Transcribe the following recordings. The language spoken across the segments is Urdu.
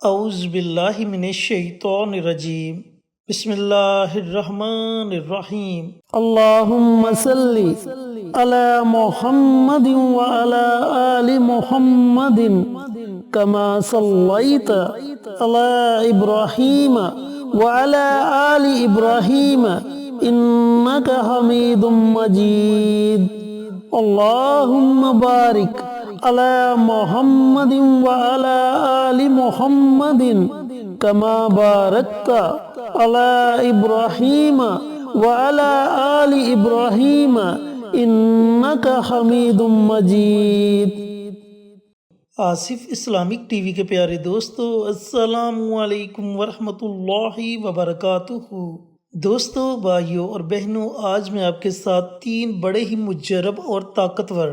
اعوذ باللہ من الشیطان الرجیم بسم اللہ الرحمن الرحیم اللهم صل على محمد وعلى آل محمد كما صليت على إبراهيم وعلى آل إبراهيم إنك حميد مجيد اللهم بارك على محمد وعلى آل محمد كما باركت على إبراهيم وعلى آل إبراهيم إنك حميد مجيد۔ آصف اسلامک ٹی وی کے پیارے دوستو، السلام علیکم ورحمۃ اللہ وبرکاتہ۔ دوستو، بھائیوں اور بہنوں، آج میں آپ کے ساتھ 3 بڑے ہی مجرب اور طاقتور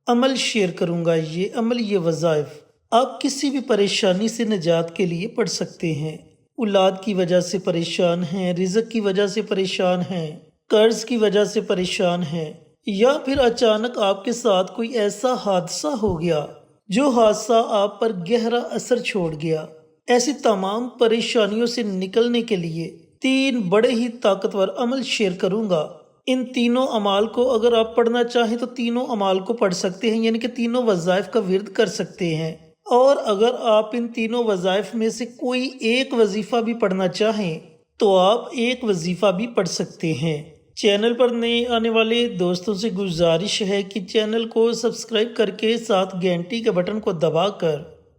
عمل شیئر کروں گا۔ یہ عمل، یہ وظائف آپ کسی بھی پریشانی سے نجات کے لیے پڑھ سکتے ہیں۔ اولاد کی وجہ سے پریشان ہیں، رزق کی وجہ سے پریشان ہیں، قرض کی وجہ سے پریشان ہیں، یا پھر اچانک آپ کے ساتھ کوئی ایسا حادثہ ہو گیا جو حادثہ آپ پر گہرا اثر چھوڑ گیا۔ ایسی تمام پریشانیوں سے نکلنے کے لیے 3 بڑے ہی طاقتور عمل شیئر کروں گا۔ ان تینوں اعمال کو اگر آپ پڑھنا چاہیں تو تینوں اعمال کو پڑھ سکتے ہیں، یعنی کہ تینوں وظائف کا ورد کر سکتے ہیں۔ اور اگر آپ ان تینوں وظائف میں سے کوئی ایک وظیفہ بھی پڑھنا چاہیں تو آپ ایک وظیفہ بھی پڑھ سکتے ہیں۔ چینل پر نئے آنے والے دوستوں سے گزارش ہے کہ چینل کو سبسکرائب کر کے ساتھ گھنٹی کے بٹن کو دبا کر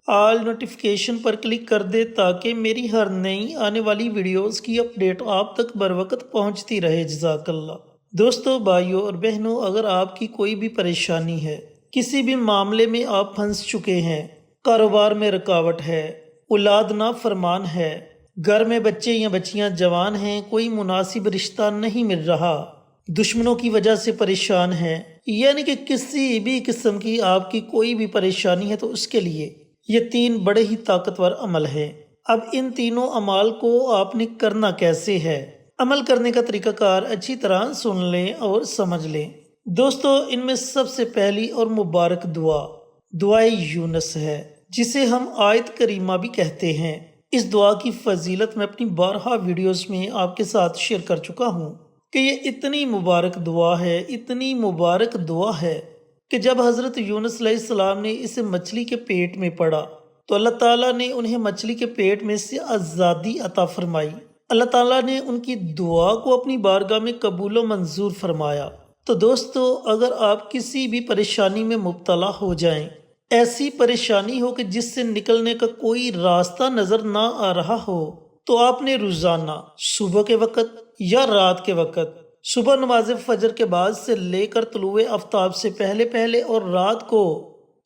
آل نوٹیفیکیشن پر کلک کر دے تاکہ میری ہر نئی آنے والی ویڈیوز کی اپڈیٹ آپ تک بروقت پہنچتی رہے۔ جزاک اللہ۔ دوستو، بھائیوں اور بہنوں، اگر آپ کی کوئی بھی پریشانی ہے، کسی بھی معاملے میں آپ پھنس چکے ہیں، کاروبار میں رکاوٹ ہے، اولاد نافرمان ہے، گھر میں بچے یا بچیاں جوان ہیں، کوئی مناسب رشتہ نہیں مل رہا، دشمنوں کی وجہ سے پریشان ہیں، یعنی کہ کسی بھی قسم کی آپ کی کوئی بھی پریشانی ہے، تو اس کے لیے یہ 3 بڑے ہی طاقتور عمل ہیں۔ اب ان تینوں اعمال کو آپ نے کرنا کیسے ہے؟ عمل کرنے کا طریقہ کار اچھی طرح سن لیں اور سمجھ لیں۔ دوستو، ان میں سب سے پہلی اور مبارک دعائے یونس ہے، جسے ہم آیت کریمہ بھی کہتے ہیں۔ اس دعا کی فضیلت میں اپنی بارہا ویڈیوز میں آپ کے ساتھ شیئر کر چکا ہوں کہ یہ اتنی مبارک دعا ہے، اتنی مبارک دعا ہے کہ جب حضرت یونس علیہ السلام نے اسے مچھلی کے پیٹ میں پڑا تو اللہ تعالیٰ نے انہیں مچھلی کے پیٹ میں سے آزادی عطا فرمائی۔ اللہ تعالیٰ نے ان کی دعا کو اپنی بارگاہ میں قبول و منظور فرمایا۔ تو دوستو، اگر آپ کسی بھی پریشانی میں مبتلا ہو جائیں، ایسی پریشانی ہو کہ جس سے نکلنے کا کوئی راستہ نظر نہ آ رہا ہو، تو آپ نے روزانہ صبح کے وقت یا رات کے وقت، صبح نماز فجر کے بعد سے لے کر طلوع آفتاب سے پہلے پہلے اور رات کو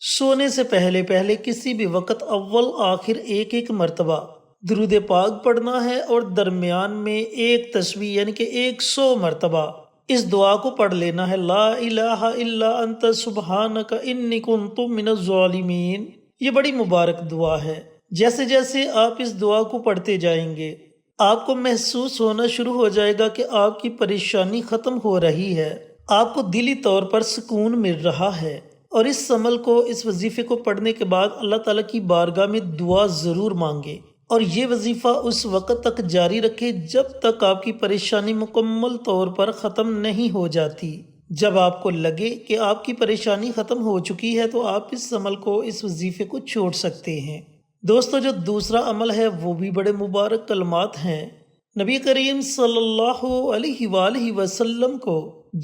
سونے سے پہلے پہلے کسی بھی وقت اول آخر ایک مرتبہ درود پاک پڑھنا ہے، اور درمیان میں ایک تسبیح یعنی کہ 100 مرتبہ اس دعا کو پڑھ لینا ہے۔ لا الہ الا انت سبحانک انی کنت من الظالمین۔ یہ بڑی مبارک دعا ہے۔ جیسے جیسے آپ اس دعا کو پڑھتے جائیں گے، آپ کو محسوس ہونا شروع ہو جائے گا کہ آپ کی پریشانی ختم ہو رہی ہے، آپ کو دلی طور پر سکون مل رہا ہے۔ اور اس عمل کو، اس وظیفے کو پڑھنے کے بعد اللہ تعالیٰ کی بارگاہ میں دعا ضرور مانگے، اور یہ وظیفہ اس وقت تک جاری رکھے جب تک آپ کی پریشانی مکمل طور پر ختم نہیں ہو جاتی۔ جب آپ کو لگے کہ آپ کی پریشانی ختم ہو چکی ہے تو آپ اس عمل کو، اس وظیفے کو چھوڑ سکتے ہیں۔ دوستو، جو دوسرا عمل ہے وہ بھی بڑے مبارک کلمات ہیں۔ نبی کریم صلی اللہ علیہ وآلہ وسلم کو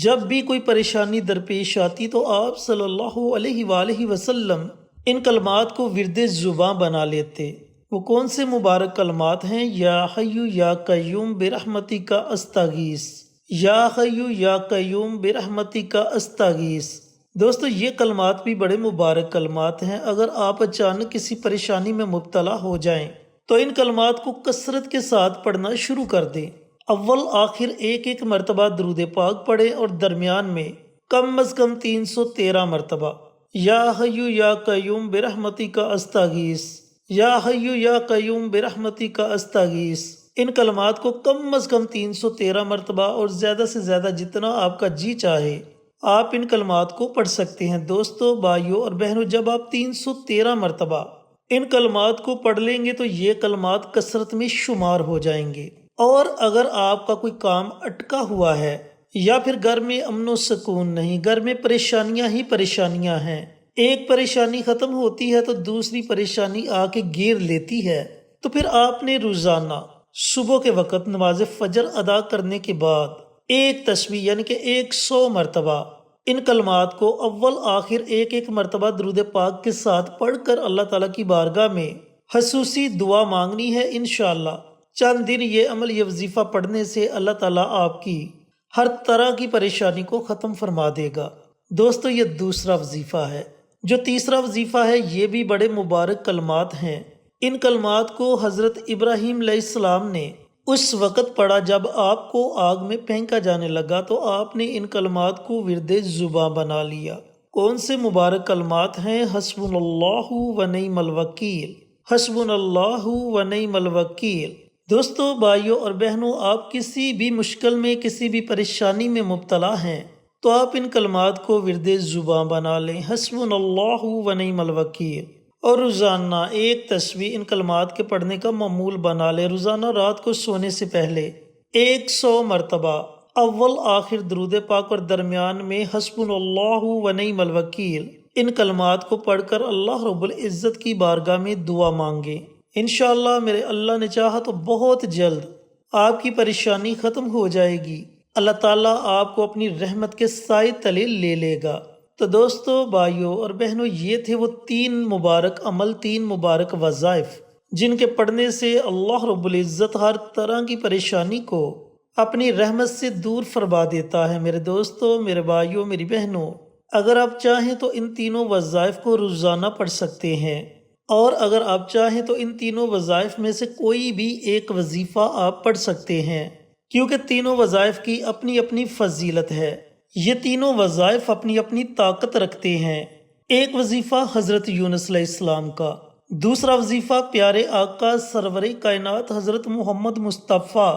جب بھی کوئی پریشانی درپیش آتی تو آپ صلی اللہ علیہ وآلہ وسلم ان کلمات کو ورد زباں بنا لیتے۔ وہ کون سے مبارک کلمات ہیں؟ یا حی یا قیوم برحمتک استغیث، یا حی یا قیوم برحمتک استغیث۔ دوستو، یہ کلمات بھی بڑے مبارک کلمات ہیں۔ اگر آپ اچانک کسی پریشانی میں مبتلا ہو جائیں تو ان کلمات کو کثرت کے ساتھ پڑھنا شروع کر دیں۔ اول آخر ایک مرتبہ درود پاک پڑھیں، اور درمیان میں کم از کم 313 مرتبہ یا حی یا قیوم برحمتک استغیث، یا حی یا قیوم برحمتک استغیث۔ ان کلمات کو کم از کم 313 مرتبہ، اور زیادہ سے زیادہ جتنا آپ کا جی چاہے آپ ان کلمات کو پڑھ سکتے ہیں۔ دوستو، بھائیوں اور بہنوں، جب آپ 313 مرتبہ ان کلمات کو پڑھ لیں گے تو یہ کلمات کثرت میں شمار ہو جائیں گے۔ اور اگر آپ کا کوئی کام اٹکا ہوا ہے یا پھر گھر میں امن و سکون نہیں، گھر میں پریشانیاں ہی پریشانیاں ہیں، ایک پریشانی ختم ہوتی ہے تو دوسری پریشانی آ کے گھیر لیتی ہے، تو پھر آپ نے روزانہ صبح کے وقت نماز فجر ادا کرنے کے بعد ایک تسبیح یعنی کہ 100 مرتبہ ان کلمات کو اول آخر ایک ایک مرتبہ درود پاک کے ساتھ پڑھ کر اللہ تعالیٰ کی بارگاہ میں خصوصی دعا مانگنی ہے۔ انشاءاللہ چند دن یہ عمل، یہ وظیفہ پڑھنے سے اللہ تعالیٰ آپ کی ہر طرح کی پریشانی کو ختم فرما دے گا۔ دوستو یہ دوسرا وظیفہ ہے۔ جو تیسرا وظیفہ ہے یہ بھی بڑے مبارک کلمات ہیں۔ ان کلمات کو حضرت ابراہیم علیہ السلام نے اس وقت پڑھا جب آپ کو آگ میں پھینکا جانے لگا، تو آپ نے ان کلمات کو ورد زباں بنا لیا۔ کون سے مبارک کلمات ہیں؟ حسبنا اللہ و نعم الوکیل، حسبنا اللہ و نعم الوکیل۔ دوستو، بھائیوں اور بہنوں، آپ کسی بھی مشکل میں، کسی بھی پریشانی میں مبتلا ہیں تو آپ ان کلمات کو ورد زباں بنا لیں، حسبنا اللہ و نعم الوکیل، اور روزانہ ایک تسبیح ان کلمات کے پڑھنے کا معمول بنا لیں۔ روزانہ رات کو سونے سے پہلے 100 مرتبہ اول آخر درود پاک اور درمیان میں حسبنا اللہ و نعم الوکیل ان کلمات کو پڑھ کر اللہ رب العزت کی بارگاہ میں دعا مانگیں۔ انشاءاللہ میرے اللہ نے چاہا تو بہت جلد آپ کی پریشانی ختم ہو جائے گی۔ اللہ تعالیٰ آپ کو اپنی رحمت کے سائے تلے لے لے گا۔ تو دوستو، بھائیوں اور بہنوں، یہ تھے وہ 3 مبارک عمل، 3 مبارک وظائف جن کے پڑھنے سے اللہ رب العزت ہر طرح کی پریشانی کو اپنی رحمت سے دور فرما دیتا ہے۔ میرے دوستو، میرے بھائیوں، میری بہنوں، اگر آپ چاہیں تو ان تینوں وظائف کو روزانہ پڑھ سکتے ہیں، اور اگر آپ چاہیں تو ان تینوں وظائف میں سے کوئی بھی ایک وظیفہ آپ پڑھ سکتے ہیں، کیونکہ تینوں وظائف کی اپنی اپنی فضیلت ہے۔ یہ تینوں وظائف اپنی اپنی طاقت رکھتے ہیں۔ ایک وظیفہ حضرت یونس علیہ السلام کا، دوسرا وظیفہ پیارے آقا سرور کائنات حضرت محمد مصطفیٰ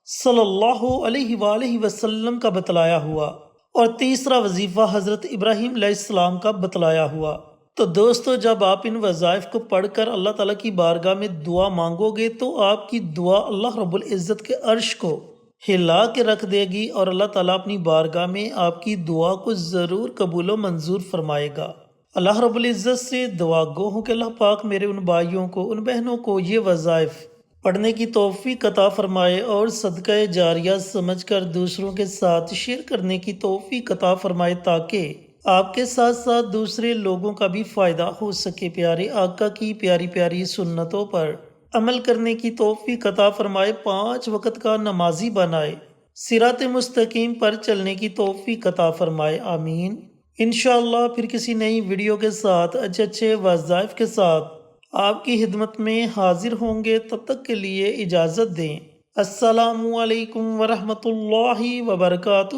صلی اللہ علیہ وآلہ وسلم کا بتلایا ہوا، اور تیسرا وظیفہ حضرت ابراہیم علیہ السلام کا بتلایا ہوا۔ تو دوستو، جب آپ ان وظائف کو پڑھ کر اللہ تعالیٰ کی بارگاہ میں دعا مانگو گے تو آپ کی دعا اللہ رب العزت کے عرش کو ہلا کے رکھ دے گی، اور اللہ تعالیٰ اپنی بارگاہ میں آپ کی دعا کو ضرور قبول و منظور فرمائے گا۔ اللہ رب العزت سے دعا گو ہوں کہ اللہ پاک میرے ان بھائیوں کو، ان بہنوں کو یہ وظائف پڑھنے کی توفیق عطا فرمائے، اور صدقہ جاریہ سمجھ کر دوسروں کے ساتھ شیئر کرنے کی توفیق عطا فرمائے، تاکہ آپ کے ساتھ ساتھ دوسرے لوگوں کا بھی فائدہ ہو سکے۔ پیارے آقا کی پیاری پیاری سنتوں پر عمل کرنے کی توفیق عطا فرمائے، 5 وقت کا نمازی بنائے، صراط مستقیم پر چلنے کی توفیق عطا فرمائے، آمین۔ انشاءاللہ پھر کسی نئی ویڈیو کے ساتھ، اچھے وظائف کے ساتھ آپ کی خدمت میں حاضر ہوں گے۔ تب تک کے لیے اجازت دیں۔ السلام علیکم ورحمۃ اللہ وبرکاتہ۔